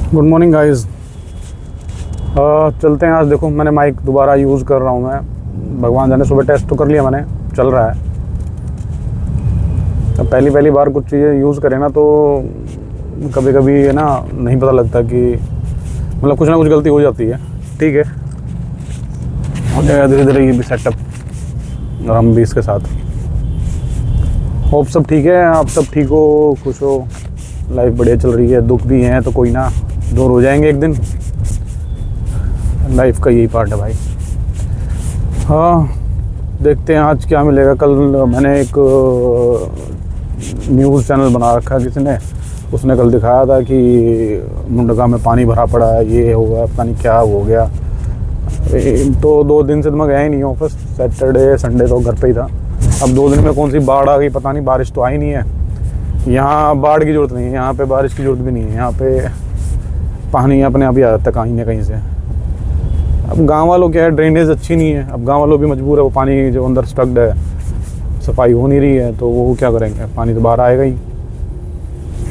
Good morning guys. चलते हैं। आज देखो मैंने माइक दोबारा यूज़ कर रहा हूँ मैं। भगवान जाने, सुबह टेस्ट तो कर लिया मैंने, चल रहा है। अब पहली बार कुछ चीज़ें यूज़ करें ना तो कभी कभी है ना, नहीं पता लगता कि मतलब कुछ ना कुछ गलती हो जाती है। ठीक है, हो जाएगा धीरे धीरे ये भी सेटअप, और हम भी इसके साथ। होप सब ठीक है, आप सब ठीक हो, खुश हो, लाइफ बढ़िया चल रही है। दुख भी हैं तो कोई ना, दूर हो जाएंगे एक दिन। लाइफ का यही पार्ट है भाई। हाँ, देखते हैं आज क्या मिलेगा। कल मैंने एक न्यूज़ चैनल बना रखा है किसी ने, उसने कल दिखाया था कि मुंडका में पानी भरा पड़ा है, ये होगा, पता नहीं क्या हो गया। तो 2 दिन से तो मैं गया ही नहीं ऑफिस। सैटरडे संडे तो घर पे ही था। अब 2 दिन में कौन सी बाढ़ आ गई पता नहीं, बारिश तो आई नहीं है। यहाँ बाढ़ की ज़रूरत नहीं है, यहाँ पे बारिश की ज़रूरत भी नहीं है। यहाँ पे पानी अपने आप ही आ जाता है कहीं ना कहीं से। अब गांव वालों क्या है, ड्रेनेज अच्छी नहीं है। अब गांव वालों भी मजबूर है, वो पानी जो अंदर स्टक्ड है, सफाई हो नहीं रही है, तो वो क्या करेंगे, पानी तो बाहर आएगा ही।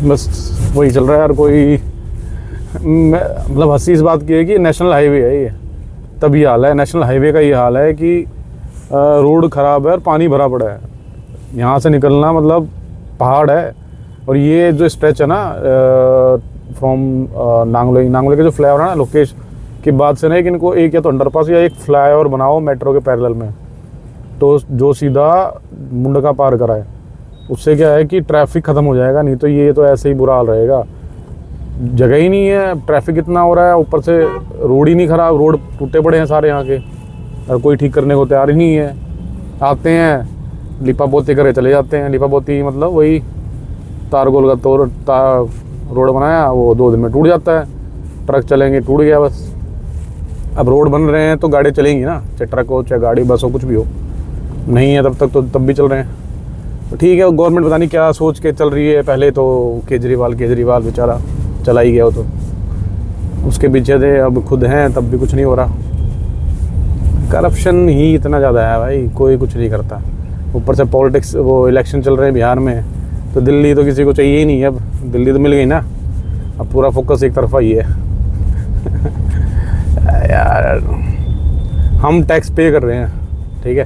बस वही चल रहा है यार। कोई मतलब हंसी इस बात की है कि नेशनल हाईवे है ये, तभी हाल है। नेशनल हाईवे का ये हाल है कि रोड ख़राब है और पानी भरा पड़ा है। यहाँ से निकलना मतलब पहाड़ है। और ये जो स्ट्रेच है ना फ्रॉम नांगलोई के जो फ्लाईओवर है ना, लोकेश की बात से नहीं कि इनको एक या तो अंडरपास या एक फ्लाईओवर बनाओ मेट्रो के पैरेलल में, तो जो सीधा मुंडका पार कराए। उससे क्या है कि ट्रैफिक ख़त्म हो जाएगा, नहीं तो ये तो ऐसे ही बुरा हाल रहेगा। जगह ही नहीं है, ट्रैफिक इतना हो रहा है, ऊपर से रोड ही नहीं ख़राब, रोड टूटे पड़े हैं सारे यहाँ के, और कोई ठीक करने को तैयार ही नहीं है। आते हैं लिपा पोती करे चले जाते हैं। लिपा पोती मतलब वही तार गोल का रोड बनाया, वो 2 दिन में टूट जाता है। ट्रक चलेंगे, टूट गया बस। अब रोड बन रहे हैं तो गाड़ी चलेंगी ना, चाहे ट्रक हो चाहे गाड़ी बस हो, कुछ भी हो। नहीं है तब तक तो तब भी चल रहे हैं। तो ठीक है, गवर्नमेंट पता नहीं क्या सोच के चल रही है। पहले तो केजरीवाल बेचारा चला ही गया हो, तो उसके पीछे थे, अब खुद हैं तब भी कुछ नहीं हो रहा। करप्शन ही इतना ज़्यादा है भाई, कोई कुछ नहीं करता। ऊपर से पॉलिटिक्स, वो इलेक्शन चल रहे हैं बिहार में, तो दिल्ली तो किसी को चाहिए ही नहीं है। अब दिल्ली तो मिल गई ना, अब पूरा फोकस एक तरफा ही है। यार हम टैक्स पे कर रहे हैं, ठीक है,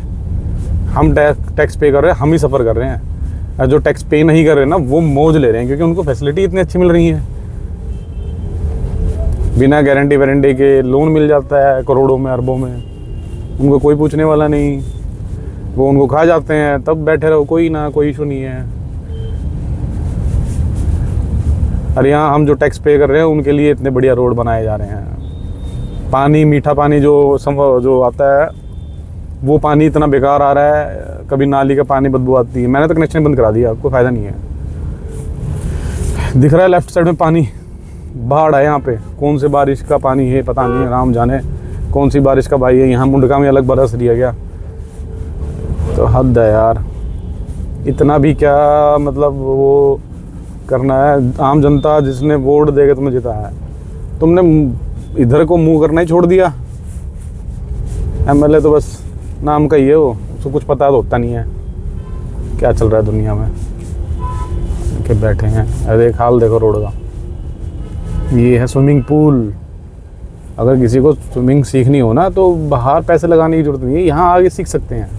हम टैक्स पे कर रहे हैं, हम ही सफ़र कर रहे हैं। और जो टैक्स पे नहीं कर रहे हैं ना, वो मौज ले रहे हैं, क्योंकि उनको फैसिलिटी इतनी अच्छी मिल रही है। बिना गारंटी वारंटी के लोन मिल जाता है करोड़ों में, अरबों में। उनको कोई पूछने वाला नहीं, वो उनको खा जाते हैं, तब बैठे रहो, कोई ना कोई इशू नहीं है। और यहाँ हम जो टैक्स पे कर रहे हैं उनके लिए इतने बढ़िया रोड बनाए जा रहे हैं। पानी, मीठा पानी जो आता है, वो पानी इतना बेकार आ रहा है। कभी नाली का पानी बदबू आती है, मैंने तो कनेक्शन बंद करा दिया, कोई फ़ायदा नहीं है। दिख रहा है लेफ्ट साइड में पानी, बाढ़ है यहाँ पे। कौन से बारिश का पानी है पता नहीं, राम जाने कौन सी बारिश का भाई है। यहाँ मुंडका में अलग बरस दिया गया, तो हद है यार। इतना भी क्या मतलब वो करना है। आम जनता जिसने वोट देके तुम्हें जिताया है, तुमने इधर को मुंह करना ही छोड़ दिया। एमएलए तो बस नाम का ही है, वो उसको कुछ पता तो होता नहीं है क्या चल रहा है दुनिया में। के बैठे हैं, अरे एक हाल देखो रोड का। ये है स्विमिंग पूल। अगर किसी को स्विमिंग सीखनी हो ना, तो बाहर पैसे लगाने की जरूरत नहीं है, यहाँ आगे सीख सकते हैं।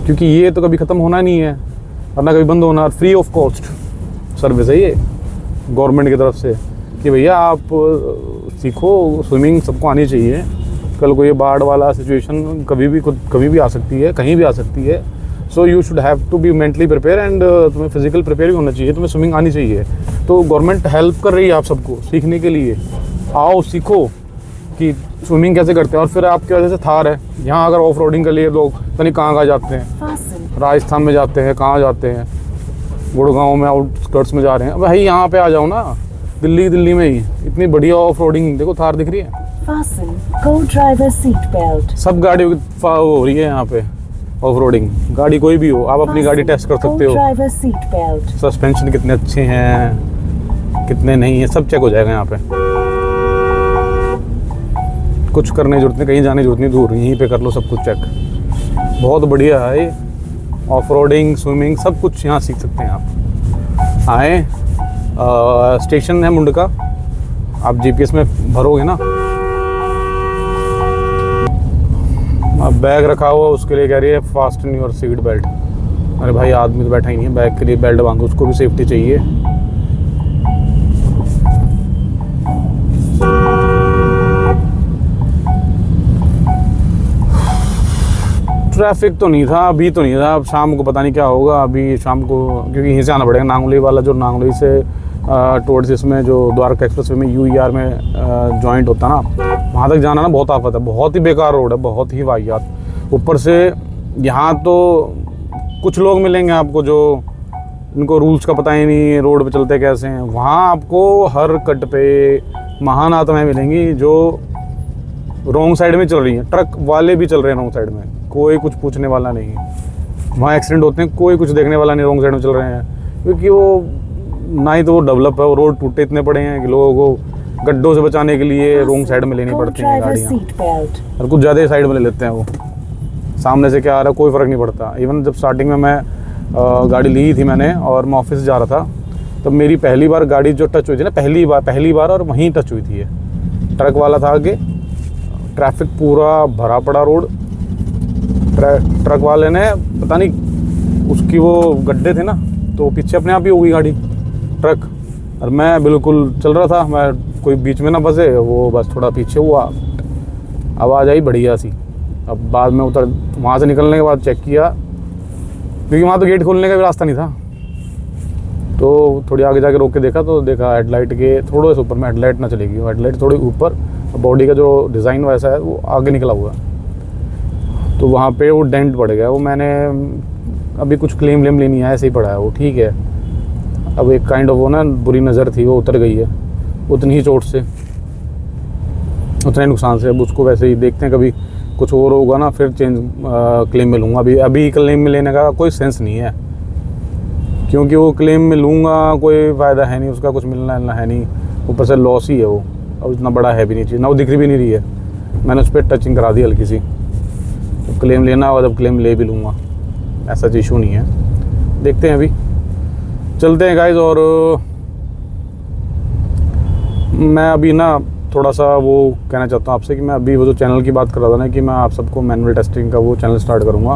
क्योंकि ये तो कभी ख़त्म होना नहीं है और ना कभी बंद होना। फ्री ऑफ कॉस्ट सर्विस है ये गवर्नमेंट की तरफ से, कि भैया आप सीखो, स्विमिंग सबको आनी चाहिए। कल को ये बाढ़ वाला सिचुएशन कभी भी आ सकती है, कहीं भी आ सकती है। So you should have to be mentally prepare, and तुम्हें फिजिकल प्रिपेयर भी होना चाहिए, तुम्हें स्विमिंग आनी चाहिए। तो गवर्नमेंट हेल्प कर रही है आप सबको सीखने के लिए। आओ सीखो कि स्विमिंग कैसे करते हैं। और फिर आपके वजह से थार है, यहाँ अगर ऑफ रोडिंग के लिए लोग पता नहीं कहाँ जाते हैं, राजस्थान में जाते हैं, कहाँ जाते हैं, गुड़गांव में आउटस्कर्ट्स में जा रहे हैं। भाई यहाँ पे आ जाओ ना, दिल्ली में ही इतनी बढ़िया ऑफ रोडिंग। देखो थार दिख रही है, सब गाड़ी हो रही है यहाँ पे ऑफ रोडिंग। गाड़ी कोई भी हो, आप अपनी गाड़ी टेस्ट कर सकते हो। सस्पेंशन कितने अच्छे हैं, कितने नहीं है, सब चेक हो जाएगा यहाँ पे। कुछ करने की जरूरत नहीं, कहीं जाने की जरूरत नहीं, दूर यहीं पे कर लो सब कुछ चेक। बहुत बढ़िया है, ऑफ रोडिंग, स्विमिंग सब कुछ यहाँ सीख सकते हैं आप। आए, स्टेशन है मुंडका, आप जीपीएस में भरोगे ना। अब बैग रखा हुआ उसके लिए कह रही है फास्टन योर सीट बेल्ट। अरे भाई आदमी तो बैठा ही नहीं है, बैग के लिए बेल्ट बांधो, उसको भी सेफ्टी चाहिए। ट्रैफिक तो नहीं था अभी, तो नहीं था। अब शाम को पता नहीं क्या होगा। अभी शाम को क्योंकि यहीं से आना पड़ेगा, नांगलोई वाला जो नांगलोई से टुवर्ड्स इसमें जो द्वारका एक्सप्रेस वे में यूईआर में जॉइंट होता ना, वहाँ तक जाना ना बहुत आफत है। बहुत ही बेकार रोड है, बहुत ही वाहियात। ऊपर से यहाँ तो कुछ लोग मिलेंगे आपको जो इनको रूल्स का पता ही नहीं, रोड पे चलते कैसे हैं। वहाँ आपको हर कट पे महान आत्माएं मिलेंगी जो रॉन्ग साइड में चल रही हैं। ट्रक वाले भी चल रहे हैं रॉन्ग साइड में, कोई कुछ पूछने वाला नहीं है। वहाँ एक्सीडेंट होते हैं, कोई कुछ देखने वाला नहीं, रॉन्ग साइड में चल रहे हैं। क्योंकि वो ना ही तो वो डेवलप है, वो रोड टूटे इतने पड़े हैं कि लोगों को गड्ढों से बचाने के लिए रॉन्ग साइड में लेनी पड़ती हैं गाड़ियाँ, और कुछ ज़्यादा ही साइड में ले लेते हैं। वो सामने से क्या आ रहा है कोई फ़र्क नहीं पड़ता। इवन जब स्टार्टिंग में मैं गाड़ी ली थी मैंने और मैं ऑफिस जा रहा था, तब मेरी पहली बार गाड़ी जो टच हुई थी ना, पहली बार और वहीं टच हुई थी। ट्रक वाला था आगे, ट्रैफिक पूरा भरा पड़ा रोड। ट्रक वाले ने पता नहीं उसकी वो गड्ढे थे ना, तो पीछे अपने आप ही हो गई गाड़ी ट्रक, और मैं बिल्कुल चल रहा था, मैं कोई बीच में ना फंसे, वो बस थोड़ा पीछे हुआ, आवाज़ आई बढ़िया सी। अब बाद में वहाँ से निकलने के बाद चेक किया, क्योंकि वहाँ तो गेट खोलने का भी रास्ता नहीं था, तो थोड़ी आगे जाके रोक के देखा, तो देखा हेडलाइट के थोड़े से ऊपर में हेडलाइट ना चलेगी, हेडलाइट थोड़ी ऊपर, बॉडी का जो डिज़ाइन वैसा है वो आगे निकला हुआ है, तो वहाँ पे वो डेंट पड़ गया। वो मैंने अभी कुछ क्लेम लेनी है, ऐसे ही पड़ा है वो, ठीक है। अब एक काइंड ऑफ वो ना बुरी नज़र थी, वो उतर गई है उतनी ही चोट से, उतने नुकसान से। अब उसको वैसे ही देखते हैं, कभी कुछ और होगा ना फिर क्लेम में लूँगा। अभी क्लेम में लेने का कोई सेंस नहीं है, क्योंकि वो क्लेम में लूँगा कोई फ़ायदा है नहीं, उसका कुछ मिलना है नहीं, ऊपर से लॉस ही है वो। अब इतना बड़ा है भी नहीं चीज़ ना, वो दिख भी नहीं रही है, मैंने उस पर टचिंग करा दी हल्की सी। तो क्लेम लेना और जब क्लेम ले भी लूँगा, ऐसा इशू नहीं है। देखते हैं, अभी चलते हैं गाइज। और मैं अभी ना थोड़ा सा वो कहना चाहता हूँ आपसे कि मैं अभी वो जो चैनल की बात कर रहा था ना, कि मैं आप सबको मैनुअल टेस्टिंग का वो चैनल स्टार्ट करूँगा,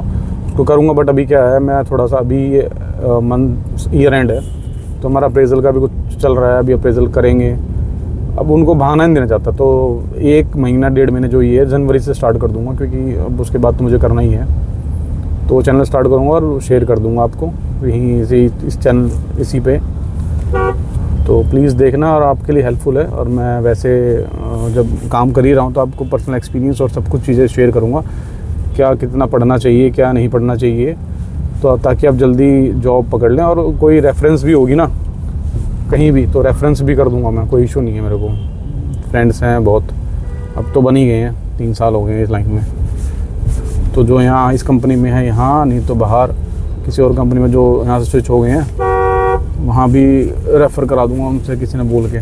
उसको करूँगा। बट अभी क्या है, मैं थोड़ा सा अभी मंथ ईयर एंड है, तो हमारा अप्रेजल का भी कुछ चल रहा है, अभी अप्रेजल करेंगे। अब उनको बहाना नहीं देना चाहता, तो 1 महीना 1.5 महीने जो ये है जनवरी से स्टार्ट कर दूँगा, क्योंकि अब उसके बाद तो मुझे करना ही है। तो चैनल स्टार्ट करूँगा और शेयर कर दूँगा आपको यहीं से, इस चैनल इसी पे, तो प्लीज़ देखना, और आपके लिए हेल्पफुल है। और मैं वैसे जब काम कर ही रहा हूँ तो आपको पर्सनल एक्सपीरियंस और सब कुछ चीज़ें शेयर करूँगा, क्या कितना पढ़ना चाहिए, क्या नहीं पढ़ना चाहिए, तो ताकि आप जल्दी जॉब पकड़ लें। और कोई रेफरेंस भी होगी ना कहीं भी, तो रेफरेंस भी कर दूँगा मैं, कोई इशू नहीं है मेरे को। फ्रेंड्स हैं बहुत, अब तो बन ही गए हैं, 3 साल हो गए हैं इस लाइन में। तो जो यहाँ इस कंपनी में है यहाँ, नहीं तो बाहर किसी और कंपनी में जो यहाँ से स्विच हो गए हैं, वहाँ भी रेफ़र करा दूँगा उनसे, किसी ने बोल के,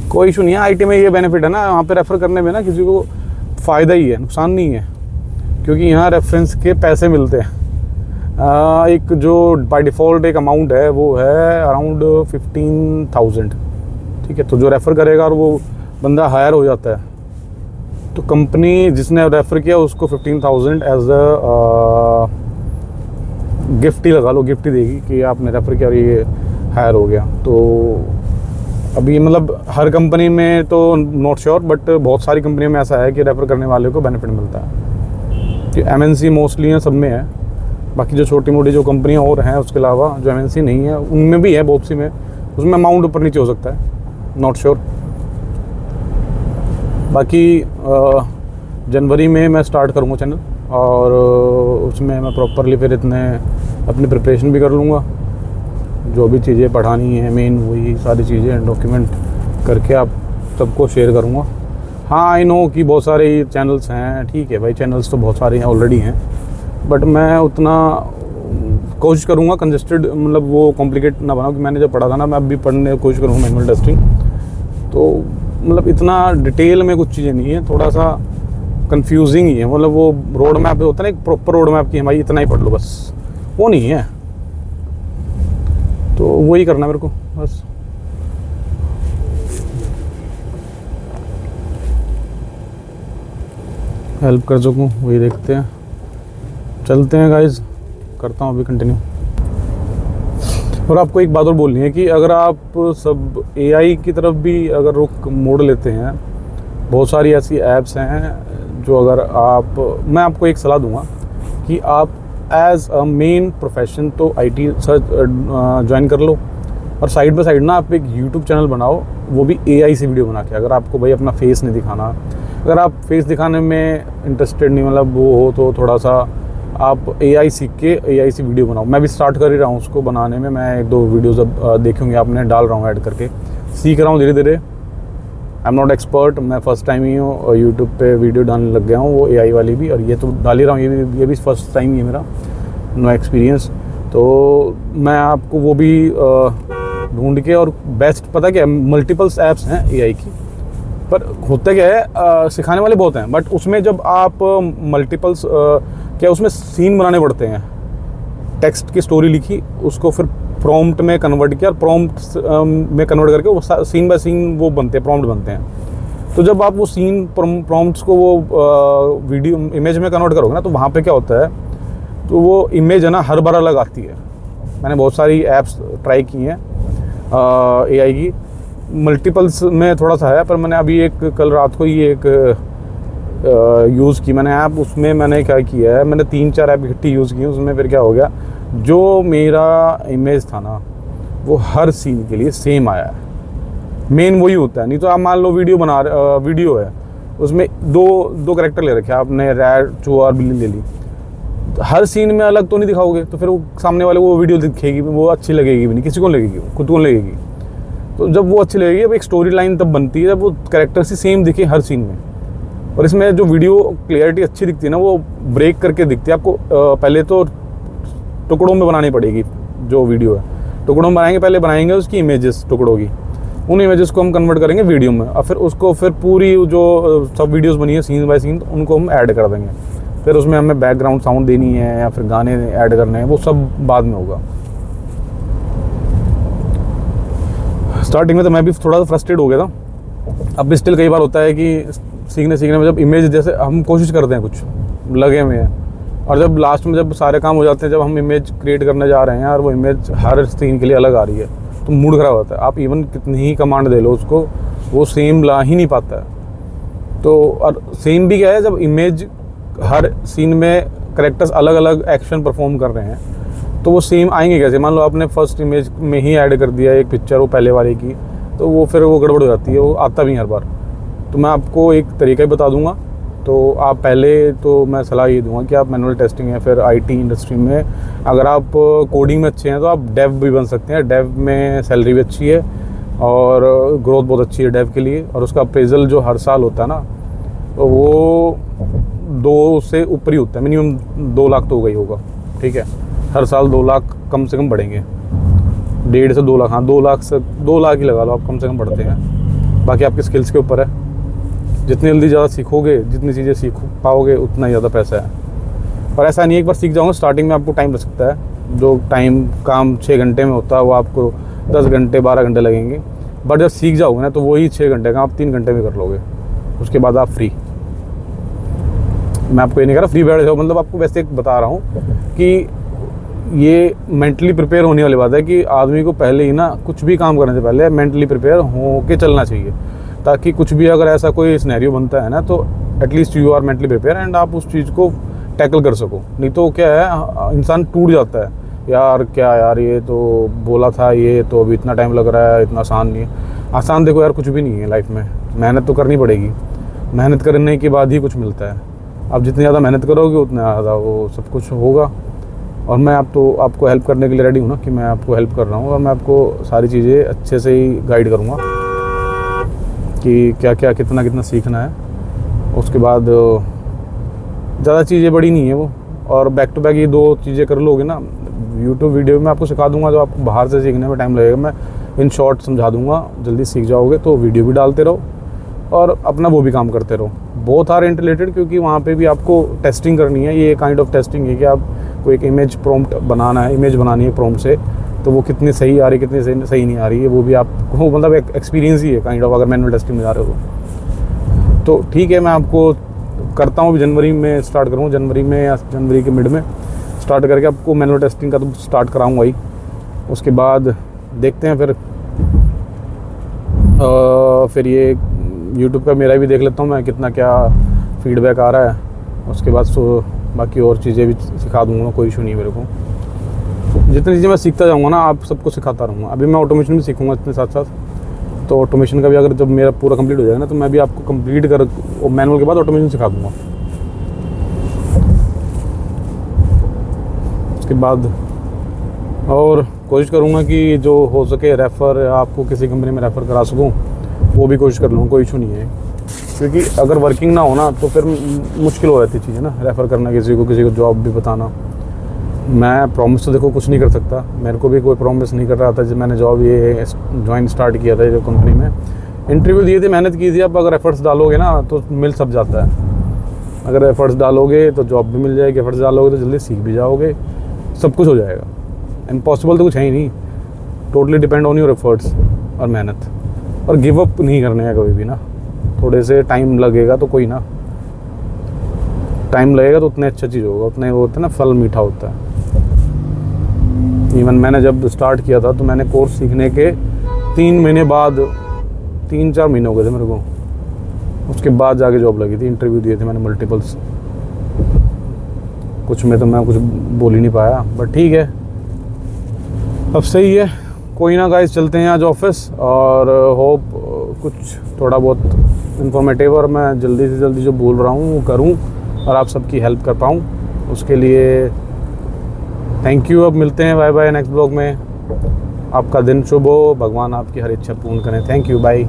कोई इशू नहीं है। आईटी में ये बेनिफिट है ना, वहाँ पे रेफ़र करने में ना किसी को फ़ायदा ही है, नुकसान नहीं है, क्योंकि यहाँ रेफरेंस के पैसे मिलते हैं। एक जो बाय डिफ़ॉल्ट एक अमाउंट है वो है अराउंड 15,000, ठीक है। तो जो रेफ़र करेगा और वो बंदा हायर हो जाता है, तो कंपनी जिसने रेफ़र किया उसको 15,000 एज अ गिफ्ट ही लगा लो, गिफ्ट ही देगी कि आपने रेफ़र किया और ये हायर हो गया। तो अभी मतलब हर कंपनी में तो नॉट श्योर, बट बहुत सारी कंपनियों में ऐसा है कि रेफ़र करने वाले को बेनिफिट मिलता है। कि एमएनसी मोस्टली हैं, सब में है, बाकी जो छोटी मोटी जो कंपनियां और हैं उसके अलावा जो एमएनसी नहीं है उनमें भी है, बहुत सी में, उसमें अमाउंट ऊपर नीचे हो सकता है, नॉट श्योर। बाकी जनवरी में मैं स्टार्ट करूँगा चैनल, और उसमें मैं प्रॉपरली फिर इतने अपनी प्रिपरेशन भी कर लूँगा, जो भी चीज़ें पढ़ानी है मेन वही सारी चीज़ें डॉक्यूमेंट करके आप सबको शेयर करूँगा। हाँ आई नो कि बहुत सारे चैनल्स हैं, ठीक है भाई, चैनल्स तो बहुत सारे हैं ऑलरेडी हैं, बट मैं उतना कोशिश करूँगा कंजेस्टेड, मतलब वो कॉम्प्लिकेट ना बनाऊँ। कि मैंने जब पढ़ा था ना, मैं अब भी पढ़ने की कोशिश करूँगा मैनुअल टेस्टिंग, तो मतलब इतना डिटेल में कुछ चीज़ें नहीं है, थोड़ा सा कंफ्यूजिंग ही है। मतलब वो रोड मैप होता है ना, एक प्रॉपर रोड मैप की भाई इतना ही पढ़ लो बस, वो नहीं है। तो वही करना मेरे को बस। हेल्प कर सकूँ वही देखते हैं, चलते हैं गाइज, करता हूँ अभी कंटिन्यू। और आपको एक बात और बोलनी है कि अगर आप सब एआई की तरफ भी अगर रुख मोड़ लेते हैं, बहुत सारी ऐसी ऐप्स हैं जो अगर आप, मैं आपको एक सलाह दूंगा कि आप एज अ मेन प्रोफेशन तो आईटी सर्च ज्वाइन कर लो, और साइड बाय साइड ना आप एक यूट्यूब चैनल बनाओ, वो भी एआई से वीडियो बना के। अगर आपको भाई अपना फेस नहीं दिखाना, अगर आप फेस दिखाने में इंटरेस्टेड नहीं, मतलब वो हो, तो थोड़ा सा आप एआई सीख के एआई से वीडियो बनाओ। मैं भी स्टार्ट कर ही रहा हूँ उसको बनाने में, मैं 1-2 वीडियोज़ अब देखेंगे आपने, डाल रहा हूँ ऐड करके, सीख रहा हूँ धीरे धीरे। आई एम नॉट एक्सपर्ट, मैं फ़र्स्ट टाइम ही हूँ और यूट्यूब पे वीडियो डालने लग गया हूँ, वो एआई वाली भी, और ये तो डाल ही रहा हूँ, ये भी फर्स्ट टाइम ही है मेरा, नो एक्सपीरियंस। तो मैं आपको वो भी ढूंढ के, और बेस्ट पता क्या है, मल्टीपल्स ऐप्स हैं एआई की, पर होता क्या है सिखाने वाले बहुत हैं, बट उसमें जब आप मल्टीपल्स क्या उसमें सीन बनाने पड़ते हैं। टेक्स्ट की स्टोरी लिखी, उसको फिर प्रॉम्प्ट में कन्वर्ट किया, और प्रॉम्प्ट में कन्वर्ट करके वो सीन बाय सीन वो बनते हैं, प्रॉम्प्ट बनते हैं। तो जब आप वो सीन प्रॉम्प्ट्स को वो वीडियो इमेज में कन्वर्ट करोगे ना, तो वहाँ पे क्या होता है, तो वो इमेज है ना हर बार अलग आती है। मैंने बहुत सारी ऐप्स ट्राई की हैं एआई की, मल्टीपल्स में थोड़ा सा है, पर मैंने अभी एक कल रात को ही एक यूज़ की मैंने ऐप। उसमें मैंने क्या किया है, मैंने 3-4 ऐप इकट्ठी यूज़ की। उसमें फिर क्या हो गया, जो मेरा इमेज था ना वो हर सीन के लिए सेम आया है। मेन वही होता है, नहीं तो आप मान लो वीडियो है, उसमें दो कैरेक्टर ले रखे हैं आपने, रैट, चूहा और बिल्ली ले ली, हर सीन में अलग तो नहीं दिखाओगे, तो फिर वो सामने वाले को वो वीडियो दिखेगी, वो अच्छी लगेगी भी नहीं, किसी को लगेगी, खुद को लगेगी। तो जब वो अच्छी लगेगी, अब एक स्टोरी लाइन तब बनती है जब वो कैरेक्टर से सेम दिखे हर सीन में। और इसमें जो वीडियो क्लियरिटी अच्छी दिखती है ना, वो ब्रेक करके दिखती है आपको। पहले तो टुकड़ों में बनानी पड़ेगी जो वीडियो है, टुकड़ों में बनाएंगे, पहले बनाएंगे उसकी इमेजेस टुकड़ों की, उन इमेजेस को हम कन्वर्ट करेंगे वीडियो में, और फिर उसको फिर पूरी जो सब वीडियोस बनी है सीन बाय सीन, उनको हम ऐड कर देंगे। फिर उसमें हमें बैकग्राउंड साउंड देनी है या फिर गाने ऐड करने हैं, वो सब बाद में होगा। स्टार्टिंग में तो मैं भी थोड़ा सा फ्रस्ट्रेट हो गया था। अब भी स्टिल कई बार होता है कि सीखने में जब इमेज, जैसे हम कोशिश करते हैं कुछ लगे हुए हैं, और जब लास्ट में जब सारे काम हो जाते हैं, जब हम इमेज क्रिएट करने जा रहे हैं और वो इमेज हर सीन के लिए अलग आ रही है, तो मूड खराब होता है। आप इवन कितनी ही कमांड दे लो उसको, वो सेम ला ही नहीं पाता है। तो और सेम भी क्या है, जब इमेज हर सीन में कैरेक्टर्स अलग अलग एक्शन परफॉर्म कर रहे हैं, तो वो सेम आएंगे कैसे। मान लो आपने फर्स्ट इमेज में ही ऐड कर दिया एक पिक्चर वो पहले वाले की, तो वो फिर वो गड़बड़ हो जाती है, वो आता भी हर बार। तो मैं आपको एक तरीका बता दूंगा। तो आप पहले तो मैं सलाह ये दूंगा कि आप मैनुअल टेस्टिंग या फिर आईटी इंडस्ट्री में अगर आप कोडिंग में अच्छे हैं तो आप डेव भी बन सकते हैं। डेव में सैलरी भी अच्छी है और ग्रोथ बहुत अच्छी है डेव के लिए, और उसका अप्रेजल जो हर साल होता है ना, तो वो 2 से ऊपर ही होता है, मिनिमम 2 लाख तो हो गई होगा, ठीक है। हर साल 2 लाख कम से कम बढ़ेंगे, 1.5 से 2 लाख, हाँ 2 लाख से 2 लाख ही लगा लो आप, कम से कम बढ़ते हैं। बाकी आपकी स्किल्स के ऊपर है, जितनी जल्दी ज़्यादा सीखोगे, जितनी चीज़ें सीख पाओगे, उतना ही ज़्यादा पैसा है। और ऐसा नहीं एक बार सीख जाओगे, स्टार्टिंग में आपको टाइम लग सकता है। जो टाइम काम 6 घंटे में होता है वो आपको 10 घंटे 12 घंटे लगेंगे, बट जब सीख जाओगे ना तो वही 6 घंटे का आप 3 घंटे में कर लोगे। उसके बाद आप फ्री। मैं आपको ये नहीं कह रहा फ्री बैठ जाओ, मतलब आपको वैसे एक बता रहा हूँ कि ये मेंटली प्रिपेयर होने वाली बात है कि आदमी को पहले ही ना कुछ भी काम करने से पहले मेंटली प्रिपेयर हो के चलना चाहिए, ताकि कुछ भी अगर ऐसा कोई सिनेरियो बनता है ना, तो at least you are mentally prepare and आप उस चीज़ को टैकल कर सको। नहीं तो क्या है, इंसान टूट जाता है, यार क्या यार ये तो बोला था, ये तो अभी इतना टाइम लग रहा है, इतना आसान नहीं है। आसान देखो यार कुछ भी नहीं है लाइफ में, मेहनत तो करनी पड़ेगी, मेहनत करने के बाद ही कुछ मिलता है। आप जितनी ज़्यादा मेहनत करोगे उतना ज़्यादा वो सब कुछ होगा। और मैं आपको हेल्प करने के लिए रेडी हूँ ना, कि मैं आपको हेल्प कर रहा हूँ, और मैं आपको सारी चीज़ें अच्छे से ही गाइड करूँगा कि क्या क्या कितना कितना सीखना है। उसके बाद ज़्यादा चीज़ें बड़ी नहीं है वो, और बैक टू बैक ये 2 चीज़ें कर लोगे ना, यूट्यूब वीडियो में आपको सिखा दूंगा, जो आपको बाहर से सीखने में टाइम लगेगा मैं इन शॉर्ट समझा दूंगा, जल्दी सीख जाओगे। तो वीडियो भी डालते रहो और अपना वो भी काम करते रहो, बोथ आर इंटरलेटेड, क्योंकि वहाँ पे भी आपको टेस्टिंग करनी है। ये काइंड ऑफ टेस्टिंग है कि आपको एक इमेज प्रॉम्प्ट बनाना है, इमेज बनानी है प्रॉम्प्ट से, तो वो कितनी सही आ रही है कितनी सही नहीं आ रही है, वो भी आपको मतलब एक एक्सपीरियंस ही है काइंड ऑफ, अगर मैनुअल टेस्टिंग में जा रहे हो तो। ठीक है, मैं आपको करता हूँ, अभी जनवरी में स्टार्ट करूँगा, जनवरी में या जनवरी के मिड में स्टार्ट करके आपको मैनुअल टेस्टिंग का तो स्टार्ट कराऊँगा ही। उसके बाद देखते हैं फिर ये यूट्यूब का मेरा भी देख लेता हूँ मैं कितना क्या फीडबैक आ रहा है। उसके बाद बाकी और चीज़ें भी सिखा दूँगा, कोई इशू नहीं मेरे को। जितनी चीज़ें मैं सीखता जाऊँगा ना, आप सबको सिखाता रहूँगा। अभी मैं ऑटोमेशन भी सीखूँगा इसके साथ साथ, तो ऑटोमेशन का भी अगर जब मेरा पूरा कंप्लीट हो जाएगा ना, तो मैं भी आपको कंप्लीट कर मैनुअल के बाद ऑटोमेशन सिखा दूँगा। उसके बाद और कोशिश करूँगा कि जो हो सके रेफ़र आपको किसी कंपनी में रेफ़र करा सकूँ, वो भी कोशिश कर लूँगा, कोई इशू नहीं है। क्योंकि अगर वर्किंग ना हो ना तो फिर मुश्किल हो जाती चीज़ है ना, रेफ़र करना किसी को जॉब भी बताना। मैं प्रॉमिस तो देखो कुछ नहीं कर सकता, मेरे को भी कोई प्रॉमिस नहीं कर रहा था जब मैंने जॉब ये ज्वाइन स्टार्ट किया था, जो कंपनी में इंटरव्यू दिए थे, मेहनत की थी। अब अगर एफर्ट्स डालोगे ना तो मिल सब जाता है। अगर एफर्ट्स डालोगे तो जॉब भी मिल जाएगी, एफर्ट्स डालोगे तो जल्दी सीख भी जाओगे, सब कुछ हो जाएगा। इम्पॉसिबल तो कुछ है ही नहीं, totally depend on your efforts और मेहनत। और गिव अप नहीं करने का कभी भी ना, थोड़े से टाइम लगेगा तो कोई ना, टाइम लगेगा तो उतने अच्छा चीज़ होगा, उतने वो होता है ना, फल मीठा होता है। इवन मैंने जब स्टार्ट किया था तो मैंने कोर्स सीखने के 3 महीने बाद, 3-4 महीने हो गए थे मेरे को, उसके बाद जाके जॉब लगी थी। इंटरव्यू दिए थे मैंने मल्टीपल्स, कुछ में तो मैं कुछ बोल ही नहीं पाया, बट ठीक है, अब सही है। कोई ना गाइस, चलते हैं आज ऑफिस, और होप कुछ थोड़ा बहुत इन्फॉर्मेटिव और मैं जल्दी से जल्दी जो बोल रहा हूँ वो करूँ और आप सबकी हेल्प कर पाऊँ। उसके लिए थैंक यू। अब मिलते हैं, बाय बाय नेक्स्ट ब्लॉग में। आपका दिन शुभ हो, भगवान आपकी हर इच्छा पूर्ण करें। Thank you, bye.